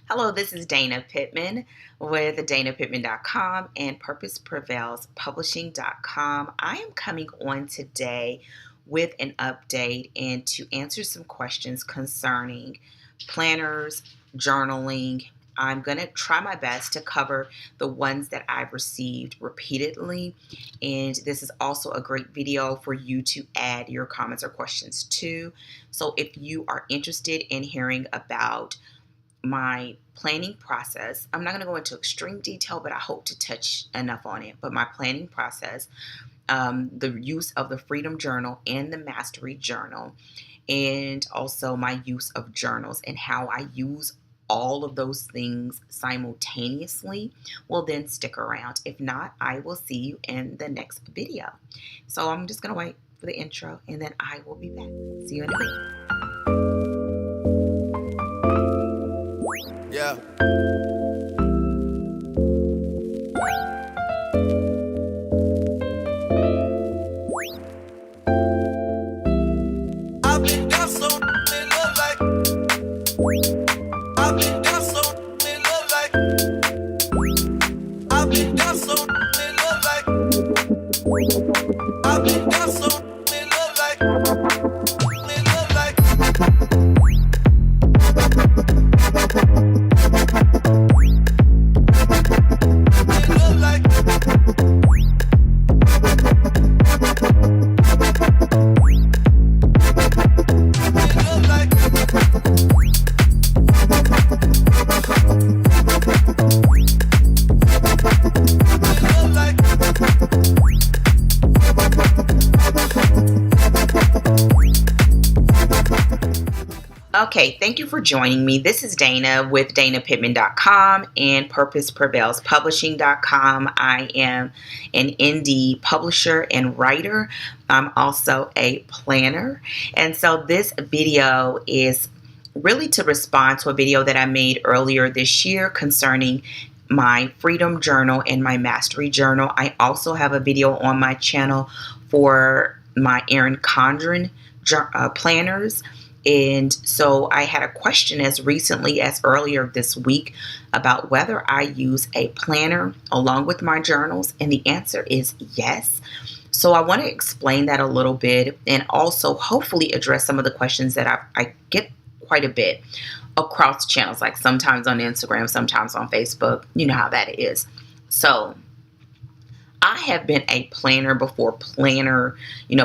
Hello, this is Dana Pittman with DanaPittman.com and PurposePrevailsPublishing.com. I am coming on today with an update and to answer some questions concerning planners, journaling. I'm going to try my best to cover the ones that I've received repeatedly. And this is also a great video for you to add your comments or questions to. So if you are interested in hearing about my planning process, I'm not going to go into extreme detail, but I hope to touch enough on it. But my planning process, the use of the Freedom Journal and the Mastery Journal, and also my use of journals and how I use all of those things simultaneously, will then stick around. If not, I will see you in the next video. So I'm just going to wait for the intro and then I will be back. See you in a bit. Yeah. I've been down so in love like. I've been down so in love like. I've been down so in love like. I've been down so in love like. In love like. Okay, thank you for joining me. This is Dana with DanaPittman.com and PurposePrevailsPublishing.com. I am an indie publisher and writer. I'm also a planner. And so this video is really to respond to a video that I made earlier this year concerning my Freedom Journal and my Mastery Journal. I also have a video on my channel for my Erin Condren planners. And so I had a question as recently as earlier this week about whether I use a planner along with my journals, and the answer is yes. So I want to explain that a little bit and also hopefully address some of the questions that I get quite a bit across channels, like sometimes on Instagram, sometimes on Facebook. You know how that is. So I have been a planner before planner,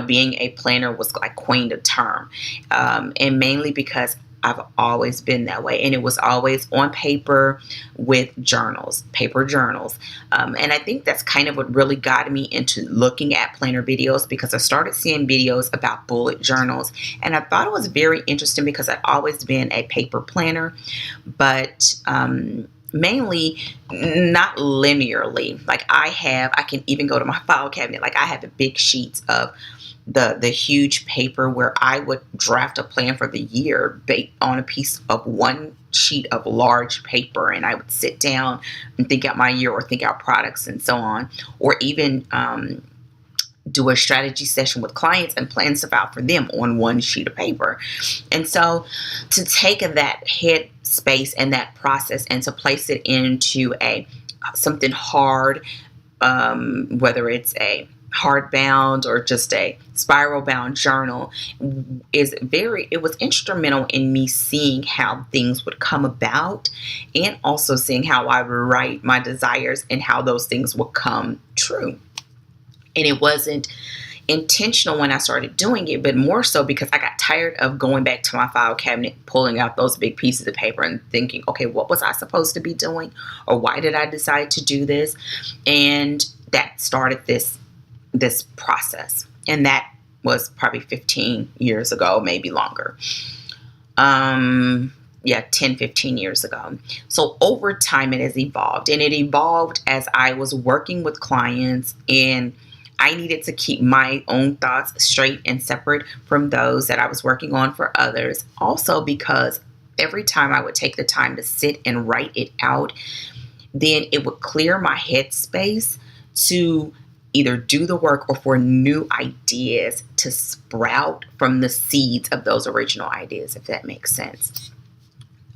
being a planner was like coined a term. And mainly because I've always been that way. And it was always on paper with journals, paper journals. And I think that's kind of what really got me into looking at planner videos, because I started seeing videos about bullet journals. And I thought it was very interesting because I've always been a paper planner, but mainly not linearly. Like I can even go to my file cabinet. Like I have the big sheets of the huge paper where I would draft a plan for the year on a piece of one sheet of large paper, and I would sit down and think out my year or think out products and so on, or even do a strategy session with clients and plan stuff out for them on one sheet of paper. And so to take that head space and that process and to place it into something hard, whether it's a hardbound or just a spiral bound journal, it was instrumental in me seeing how things would come about, and also seeing how I would write my desires and how those things would come true. And it wasn't intentional when I started doing it, but more so because I got tired of going back to my file cabinet, pulling out those big pieces of paper and thinking, okay, what was I supposed to be doing? Or why did I decide to do this? And that started this process. And that was probably 15 years ago, maybe longer. 10, 15 years ago. So over time it has evolved, and it evolved as I was working with clients, and I needed to keep my own thoughts straight and separate from those that I was working on for others. Also because every time I would take the time to sit and write it out, then it would clear my headspace to either do the work or for new ideas to sprout from the seeds of those original ideas, if that makes sense.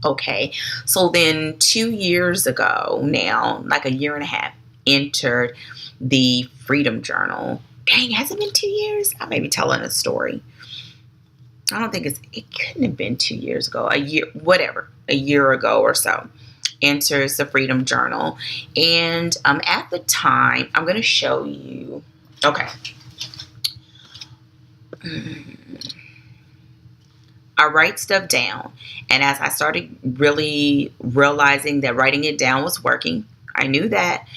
Okay, so then 2 years ago now, like a year and a half, entered the Freedom Journal. Dang, has it been 2 years? I may be telling a story. I don't think it couldn't have been 2 years ago, a year, whatever, a year ago or so. Enters the Freedom Journal. And at the time, I'm going to show you. Okay. I write stuff down. And as I started really realizing that writing it down was working, I knew that.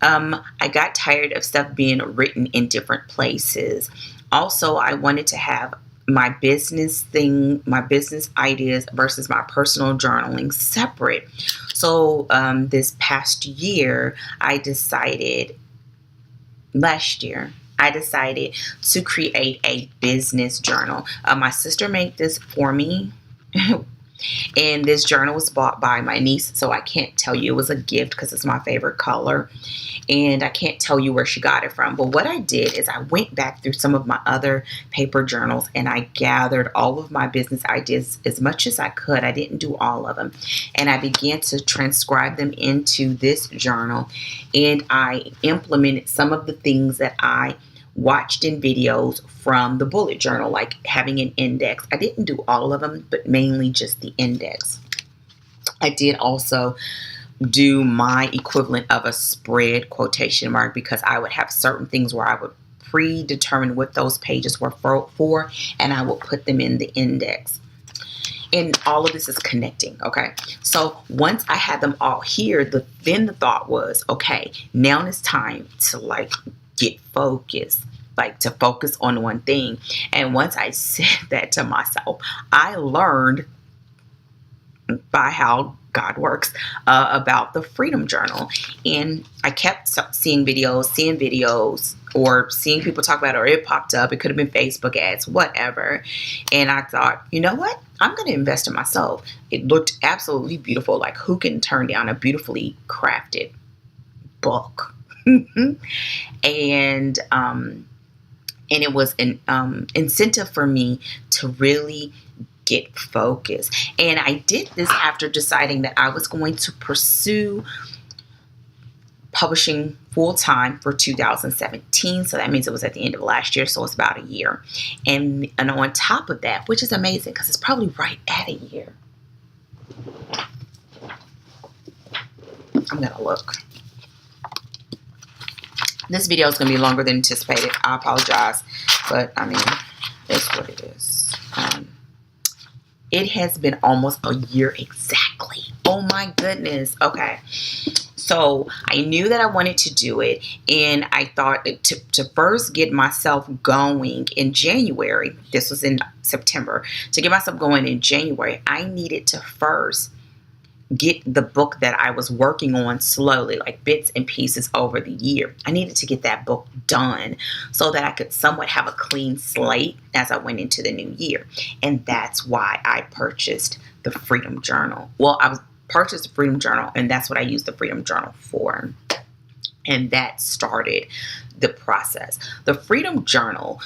I got tired of stuff being written in different places. Also, I wanted to have my business ideas versus my personal journaling separate. So this past year, last year, I decided to create a business journal. My sister made this for me. And this journal was bought by my niece, so I can't tell you. It was a gift because it's my favorite color. And I can't tell you where she got it from. But what I did is I went back through some of my other paper journals and I gathered all of my business ideas as much as I could. I didn't do all of them. And I began to transcribe them into this journal. And I implemented some of the things that I watched in videos from the bullet journal, like having an index. I didn't do all of them, but mainly just the index. I did also do my equivalent of a spread quotation mark because I would have certain things where I would predetermine what those pages were for and I would put them in the index. And all of this is connecting, okay? So once I had them all here, then the thought was, okay, now it's time to get focused, to focus on one thing. And once I said that to myself, I learned by how God works about the Freedom Journal. And I kept seeing videos, or seeing people talk about it, or it popped up. It could have been Facebook ads, whatever. And I thought, you know what? I'm going to invest in myself. It looked absolutely beautiful. Like, who can turn down a beautifully crafted book? And it was an incentive for me to really get focused. And I did this after deciding that I was going to pursue publishing full-time for 2017. So that means it was at the end of last year. So it's about a year. And on top of that, which is amazing because it's probably right at a year. I'm going to look. This video is going to be longer than anticipated. I apologize. But, I mean, it's what it is. It has been almost a year exactly. Oh, my goodness. Okay. So, I knew that I wanted to do it. And I thought to first get myself going in January. This was in September. To get myself going in January, I needed to first get the book that I was working on slowly, like bits and pieces over the year. I needed to get that book done so that I could somewhat have a clean slate as I went into the new year. And that's why I purchased the Freedom Journal. Well, I purchased the Freedom Journal, and that's what I used the Freedom Journal for. And that started the process. The Freedom Journal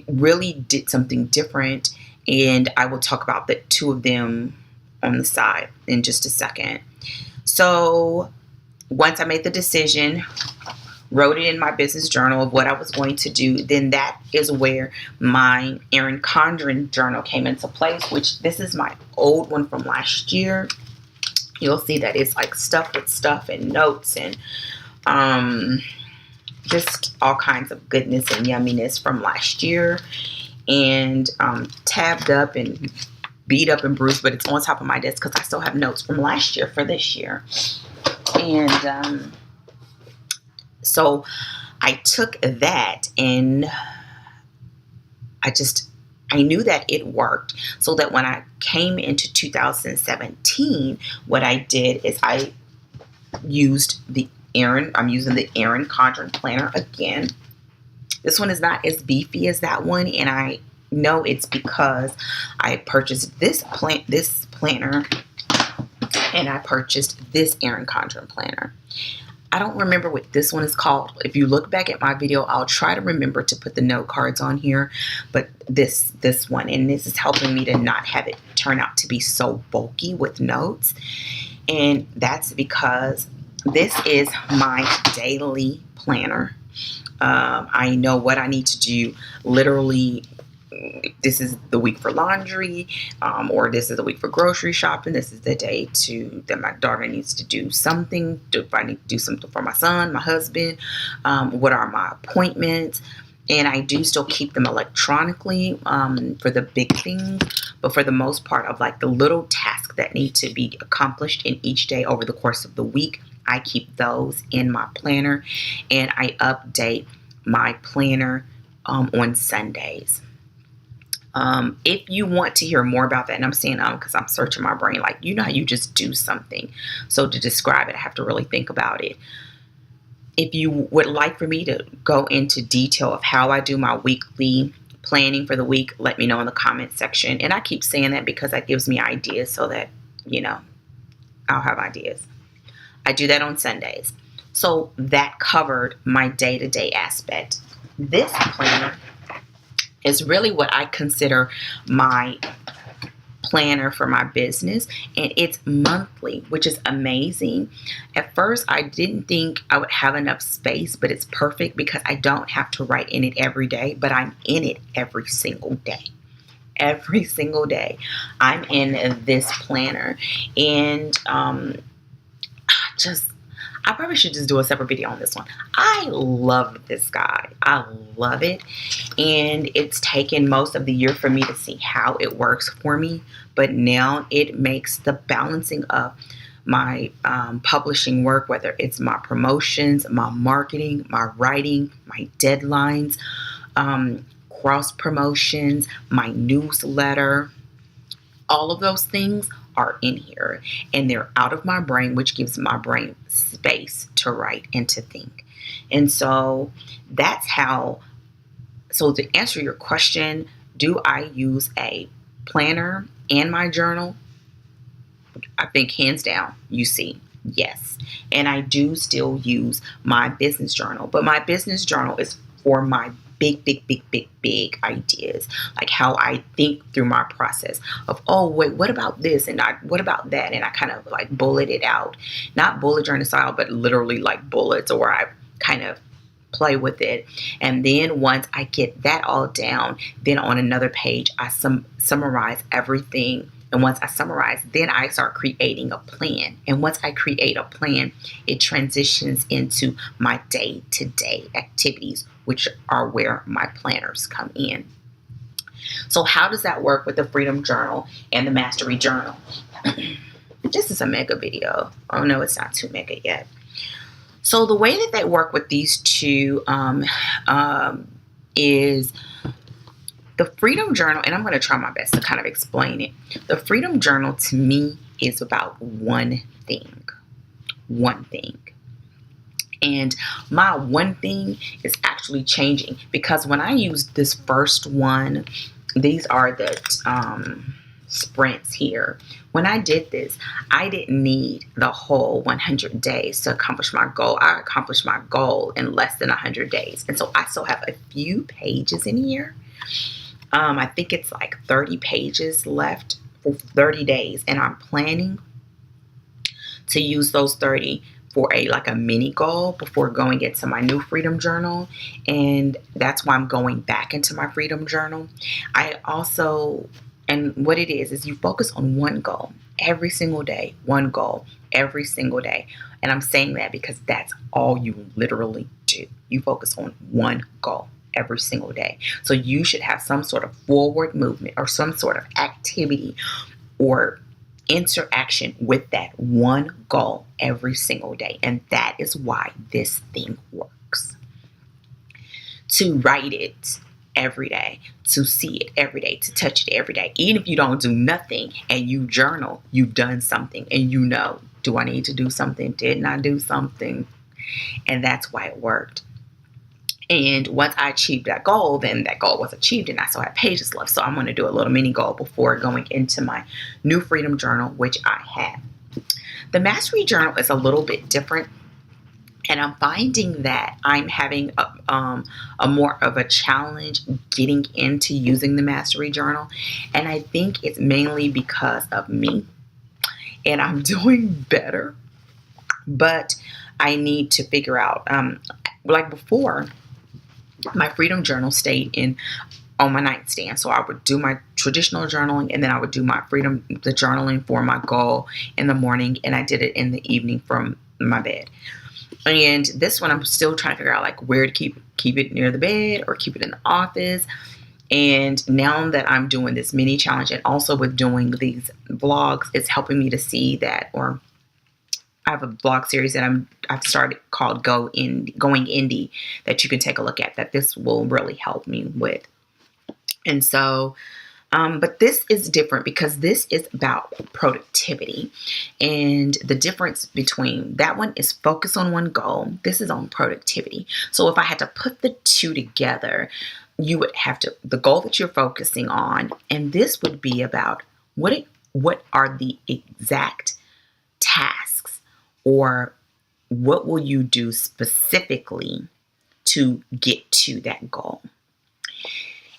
really did something different, and I will talk about the two of them on the side in just a second. So once I made the decision, wrote it in my business journal of what I was going to do, then that is where my Erin Condren journal came into place, which this is my old one from last year. You'll see that it's like stuffed with stuff and notes and just all kinds of goodness and yumminess from last year, and tabbed up and beat up and bruised, but it's on top of my desk because I still have notes from last year for this year. And so I took that and I knew that it worked, so that when I came into 2017, what I did is I used I'm using the Erin Condren planner again. This one is not as beefy as that one, and I know it's because I purchased this planner and I purchased this Erin Condren planner. I don't remember what this one is called. If you look back at my video, I'll try to remember to put the note cards on here. But this one, and this is helping me to not have it turn out to be so bulky with notes. And that's because this is my daily planner. I know what I need to do. Literally, this is the week for laundry, or this is the week for grocery shopping. This is the day that my daughter needs to do something. If I need to do something for my son, my husband, what are my appointments? And I do still keep them electronically for the big things, but for the most part of like the little tasks that need to be accomplished in each day over the course of the week, I keep those in my planner, and I update my planner on Sundays. If you want to hear more about that, and I'm saying because I'm searching my brain, like, you know how you just do something. So to describe it, I have to really think about it. If you would like for me to go into detail of how I do my weekly planning for the week, let me know in the comment section. And I keep saying that because that gives me ideas so that, I'll have ideas. I do that on Sundays. So that covered my day-to-day aspect. This planner is really what I consider my planner for my business, and it's monthly, which is amazing. At first, I didn't think I would have enough space, but it's perfect because I don't have to write in it every day, but I'm in it every single day. Every single day, I'm in this planner, and I probably should just do a separate video on this one. I love this guy. I love it. And it's taken most of the year for me to see how it works for me. But now it makes the balancing of my publishing work, whether it's my promotions, my marketing, my writing, my deadlines, cross promotions, my newsletter, all of those things are in here, and they're out of my brain, which gives my brain space to write and to think. And so that's how. So to answer your question, do I use a planner and my journal? I think hands down, you see, yes. And I do still use my business journal, but my business journal is for my big ideas, like how I think through my process of, oh wait, what about this, and what about that, and I kind of like bullet it out, not bullet journal style, but literally like bullets, or I kind of play with it. And then once I get that all down, then on another page I summarize everything. And once I summarize, then I start creating a plan. And once I create a plan, it transitions into my day-to-day activities, which are where my planners come in. So how does that work with the Freedom Journal and the Mastery Journal? This is a mega video. Oh no, it's not too mega yet. So the way that they work with these two is the Freedom Journal, and I'm going to try my best to kind of explain it. The Freedom Journal to me is about one thing. One thing. And my one thing is actually changing, because when I used this first one, these are the sprints here. When I did this, I didn't need the whole 100 days to accomplish my goal. I accomplished my goal in less than 100 days. And so I still have a few pages in here. I think it's like 30 pages left for 30 days. And I'm planning to use those 30 for a mini goal before going into my new Freedom Journal. And that's why I'm going back into my Freedom Journal. And what it is you focus on one goal every single day, one goal every single day. And I'm saying that because that's all you literally do. You focus on one goal every single day. So you should have some sort of forward movement or some sort of activity or interaction with that one goal every single day. And that is why this thing works. To write it every day, to see it every day, to touch it every day. Even if you don't do nothing and you journal, you've done something, and you know, do I need to do something? Didn't I do something? And that's why it worked. And once I achieved that goal, then that goal was achieved and I still have pages left. So I'm going to do a little mini goal before going into my new Freedom Journal, which I have. The Mastery Journal is a little bit different. And I'm finding that I'm having a more of a challenge getting into using the mastery journal. And I think it's mainly because of me. And I'm doing better. But I need to figure out, like before, my freedom journal stayed in on my nightstand. So I would do my traditional journaling, and then I would do the journaling for my goal in the morning, and I did it in the evening from my bed. And this one, I'm still trying to figure out like where to keep it near the bed or keep it in the office. And now that I'm doing this mini challenge and also with doing these vlogs, it's helping me to see that, or I have a vlog series that I've started called Going Indie that you can take a look at, that this will really help me with. And so, but this is different because this is about productivity. And the difference between that one is focus on one goal. This is on productivity. So if I had to put the two together, you would have to, the goal that you're focusing on, and this would be about what are the exact tasks, or what will you do specifically to get to that goal.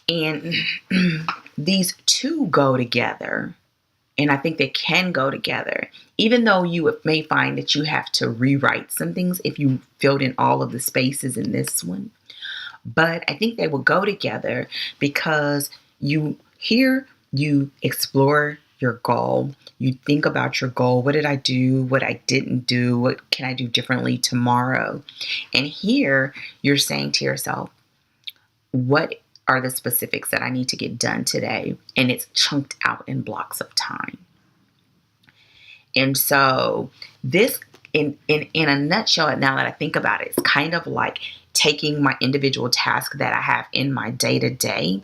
And these two go together, and I think they can go together, even though you may find that you have to rewrite some things if you filled in all of the spaces in this one. But I think they will go together because you explore your goal. You think about your goal. What did I do? What I didn't do? What can I do differently tomorrow? And here you're saying to yourself, what are the specifics that I need to get done today? And it's chunked out in blocks of time. And so this, in a nutshell, now that I think about it, it's kind of like taking my individual task that I have in my day-to-day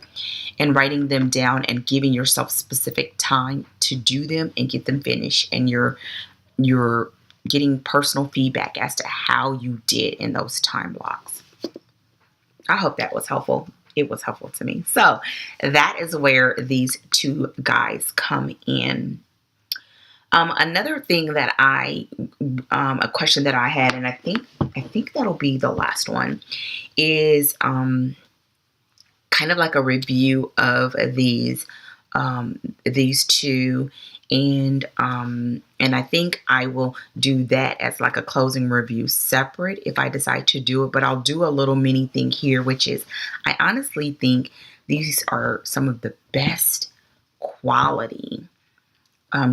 and writing them down and giving yourself specific time to do them and get them finished. And you're getting personal feedback as to how you did in those time blocks. I hope that was helpful. It was helpful to me. So that is where these two guys come in. Another thing that a question that I had, and I think that'll be the last one, is kind of like a review of these two, and I think I will do that as like a closing review separate if I decide to do it. But I'll do a little mini thing here, which is I honestly think these are some of the best quality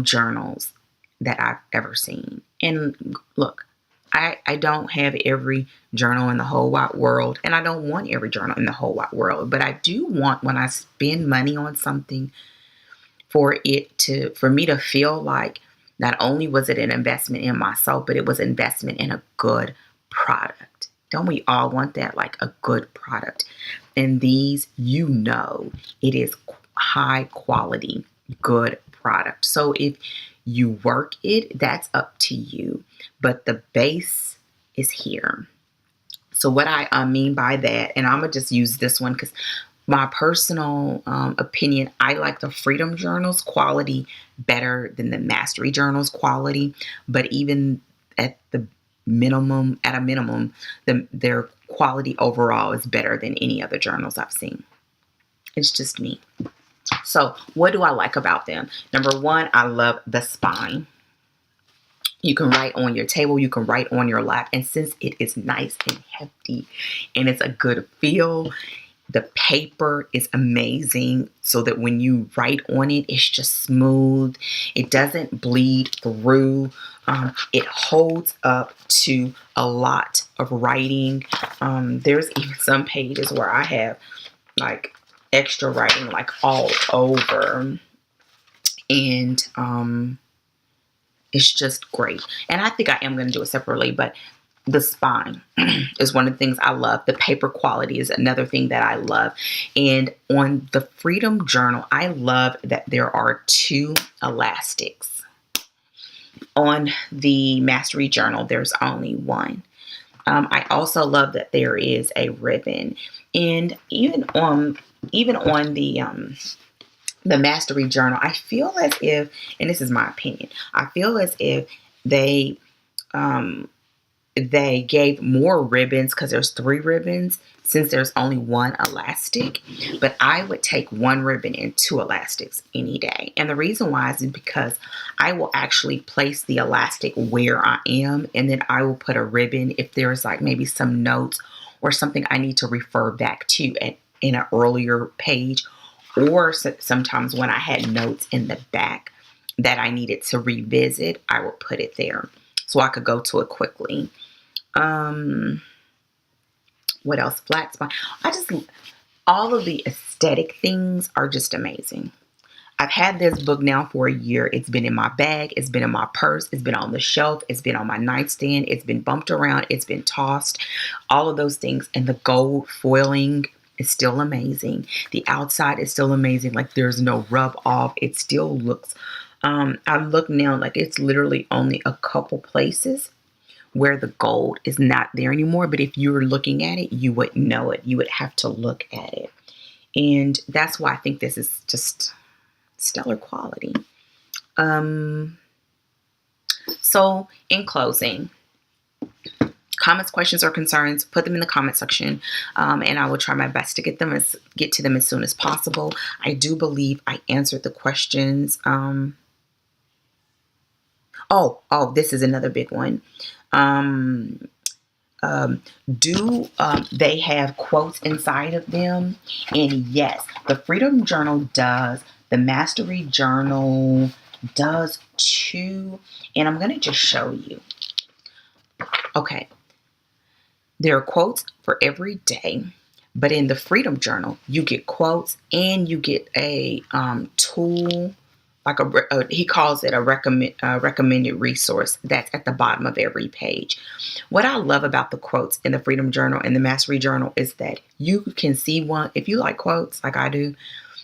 journals that I've ever seen. And look, I don't have every journal in the whole wide world, and I don't want every journal in the whole wide world, but I do want, when I spend money on something, for me to feel like not only was it an investment in myself, but it was investment in a good product. Don't we all want that, like a good product? And these, it is high quality, good product. So if you work it, that's up to you. But the base is here. So what I mean by that, and I'm going to just use this one because my personal opinion, I like the Freedom Journal's quality better than the Mastery Journal's quality. But even at a minimum, their quality overall is better than any other journals I've seen. It's just me. So what do I like about them? Number one, I love the spine. You can write on your table, you can write on your lap. And since it is nice and hefty and it's a good feel, the paper is amazing so that when you write on it, it's just smooth. It doesn't bleed through. It holds up to a lot of writing. There's even some pages where I have like extra writing like all over, and it's just great. And I think I am going to do it separately, but the spine is one of the things I love. The paper quality is another thing that I love. And on the Freedom Journal, I love that there are two elastics. On the Mastery Journal, there's only one. I also love that there is a ribbon. And even on the Mastery Journal, I feel as if, and this is my opinion, I feel as if they they gave more ribbons because there's 3 ribbons since there's only one elastic, but I would take 1 ribbon and 2 elastics any day. And the reason why is because I will actually place the elastic where I am, and then I will put a ribbon if there's like maybe some notes or something I need to refer back to in an earlier page, or sometimes when I had notes in the back that I needed to revisit, I would put it there so I could go to it quickly. What else? Flat spine. All of the aesthetic things are just amazing. I've had this book now for a year. It's been in my bag. It's been in my purse. It's been on the shelf. It's been on my nightstand. It's been bumped around. It's been tossed. All of those things. And the gold foiling is still amazing. The outside is still amazing. Like there's no rub off. It still looks, I look now like it's literally only a couple places where the gold is not there anymore. But if you were looking at it, you wouldn't know it. You would have to look at it. And that's why I think this is just stellar quality. So in closing, comments, questions, or concerns, put them in the comment section, and I will try my best to get to them as soon as possible. I do believe I answered the questions. This is another big one. Do they have quotes inside of them? And yes, the Freedom Journal does. The Mastery Journal does too. And I'm going to just show you. Okay. There are quotes for every day. But in the Freedom Journal, you get quotes and you get a tool. Like he calls it a recommended resource that's at the bottom of every page. What I love about the quotes in the Freedom Journal and the Mastery Journal is that you can see one. If you like quotes like I do,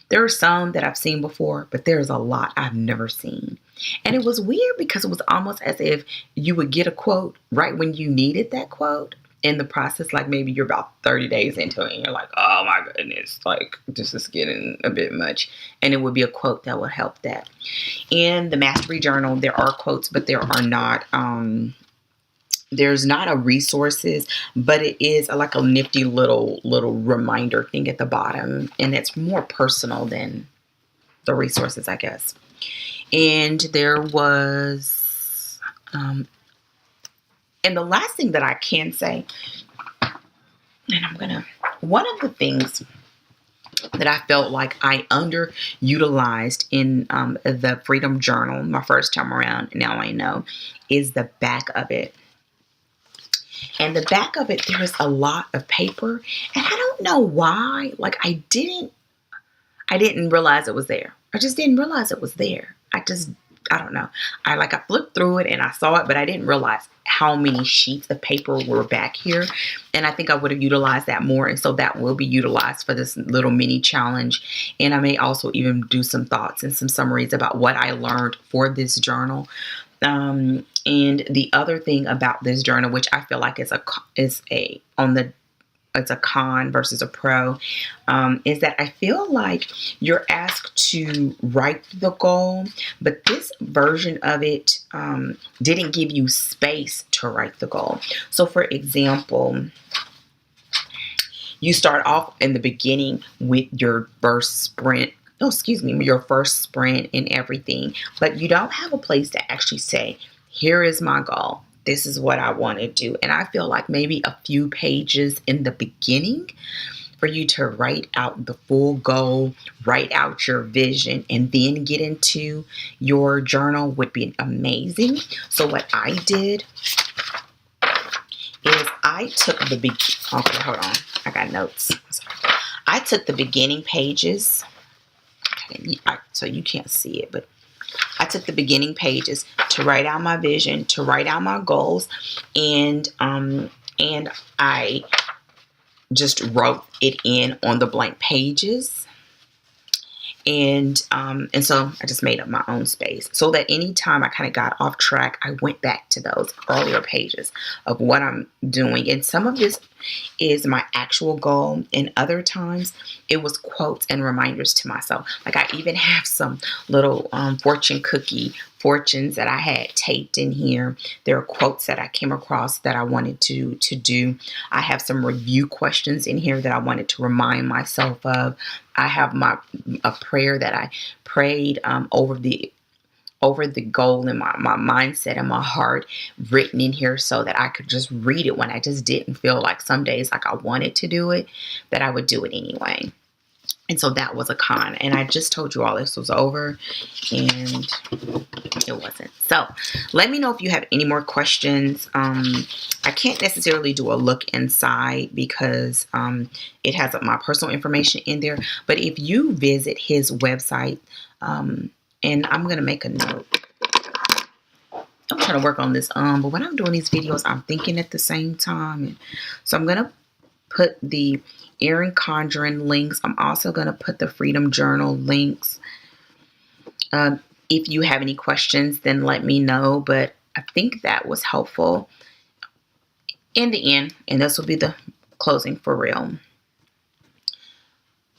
there are some that I've seen before, but there's a lot I've never seen. And it was weird because it was almost as if you would get a quote right when you needed that quote. In the process, like maybe you're about 30 days into it and you're like, oh my goodness, like this is getting a bit much. And it would be a quote that would help that. In the Mastery Journal, there are quotes, but there are not, there's not a resources, but it is like a nifty little reminder thing at the bottom. And it's more personal than the resources, I guess. And there was, and the last thing that I can say, and one of the things that I felt like I underutilized in the Freedom Journal my first time around, now I know, is the back of it. And the back of it, there is a lot of paper, and I don't know why. Like I didn't realize it was there. I just didn't realize it was there. I don't know. I flipped through it and I saw it, but I didn't realize how many sheets of paper were back here. And I think I would have utilized that more. And so that will be utilized for this little mini challenge. And I may also even do some thoughts and some summaries about what I learned for this journal. And the other thing about this journal, which I feel like it's a con versus a pro, is that I feel like you're asked to write the goal, but this version of it didn't give you space to write the goal. So for example, you start off in the beginning with your first sprint. Your first sprint and everything, but you don't have a place to actually say, here is my goal. This is what I want to do. And I feel like maybe a few pages in the beginning for you to write out the full goal, write out your vision, and then get into your journal would be amazing. So what I did is I took okay, hold on. I got notes. I took the beginning pages. So you can't see it, but I took the beginning pages to write out my vision, to write out my goals, and I just wrote it in on the blank pages. And so I just made up my own space so that anytime I kind of got off track, I went back to those earlier pages of what I'm doing. And some of this is my actual goal. And other times it was quotes and reminders to myself. Like I even have some little fortune cookie fortunes that I had taped in here. There are quotes that I came across that I wanted to do. I have some review questions in here that I wanted to remind myself of. I have a prayer that I prayed over the goal and my mindset and my heart written in here so that I could just read it when I just didn't feel like some days like I wanted to do it, that I would do it anyway. And so that was a con. And I just told you all this was over, and it wasn't. So let me know if you have any more questions. I can't necessarily do a look inside because it has my personal information in there. But if you visit his website, and I'm going to make a note. I'm trying to work on this, but when I'm doing these videos, I'm thinking at the same time. And so I'm going to put the Erin Condren links. I'm also going to put the Freedom Journal links. If you have any questions, then let me know. But I think that was helpful in the end. And this will be the closing for real.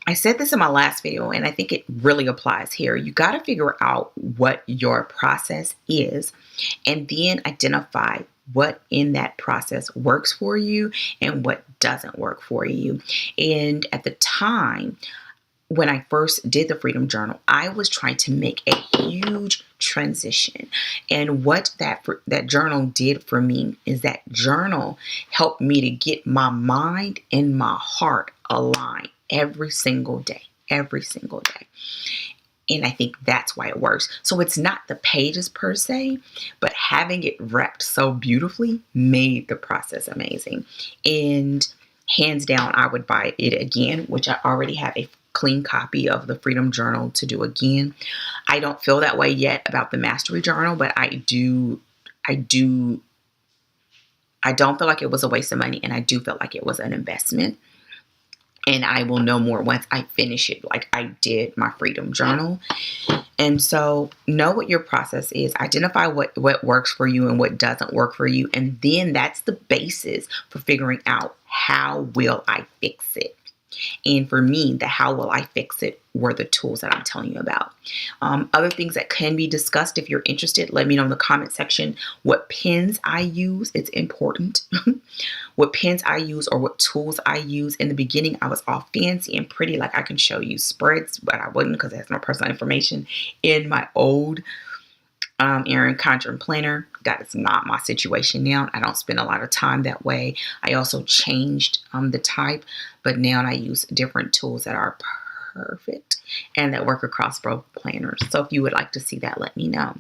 I said this in my last video, and I think it really applies here. You got to figure out what your process is and then identify what in that process works for you and what doesn't work for you. And at the time when I first did the Freedom Journal, I was trying to make a huge transition. And what that journal did for me is that journal helped me to get my mind and my heart aligned every single day. And I think that's why it works. So it's not the pages per se, but having it wrapped so beautifully made the process amazing. And hands down, I would buy it again, which I already have a clean copy of the Freedom Journal to do again. I don't feel that way yet about the Mastery Journal, but I don't feel like it was a waste of money, and I do feel like it was an investment. And I will know more once I finish it, like I did my Freedom Journal. And so know what your process is. Identify what works for you and what doesn't work for you. And then that's the basis for figuring out how will I fix it. And for me, the how will I fix it were the tools that I'm telling you about. Other things that can be discussed, if you're interested, let me know in the comment section what pens I use. It's important. What pens I use or what tools I use. In the beginning, I was all fancy and pretty, like I can show you spreads, but I wouldn't because it has my personal information in my old Erin Condren planner. That is not my situation now. I don't spend a lot of time that way. I also changed the type, but now I use different tools that are perfect and that work across both planners. So if you would like to see that, let me know.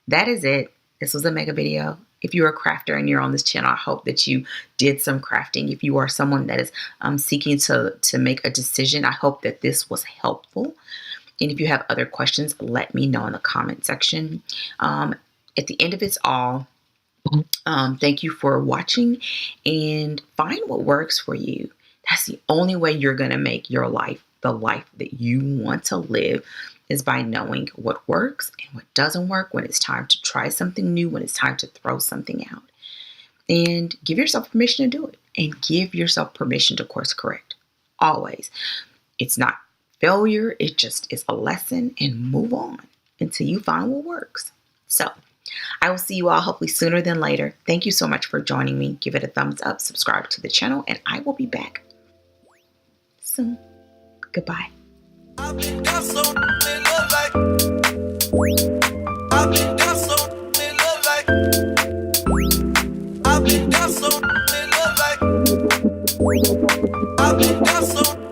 That is it. This was a mega video. If you're a crafter and you're on this channel, I hope that you did some crafting. If you are someone that is seeking to make a decision, I hope that this was helpful. And if you have other questions, let me know in the comment section. At the end of it all, thank you for watching, and find what works for you. That's the only way you're going to make your life the life that you want to live, is by knowing what works and what doesn't work, when it's time to try something new, when it's time to throw something out. And give yourself permission to do it, and give yourself permission to course correct. Always. It's not failure, it just is a lesson, and move on until you find what works. So I will see you all hopefully sooner than later. Thank you so much for joining me. Give it a thumbs up, subscribe to the channel, and I will be back soon. Goodbye. I've been down so in love like. I've been down so in love like. I've been down so in love like. I've been down so.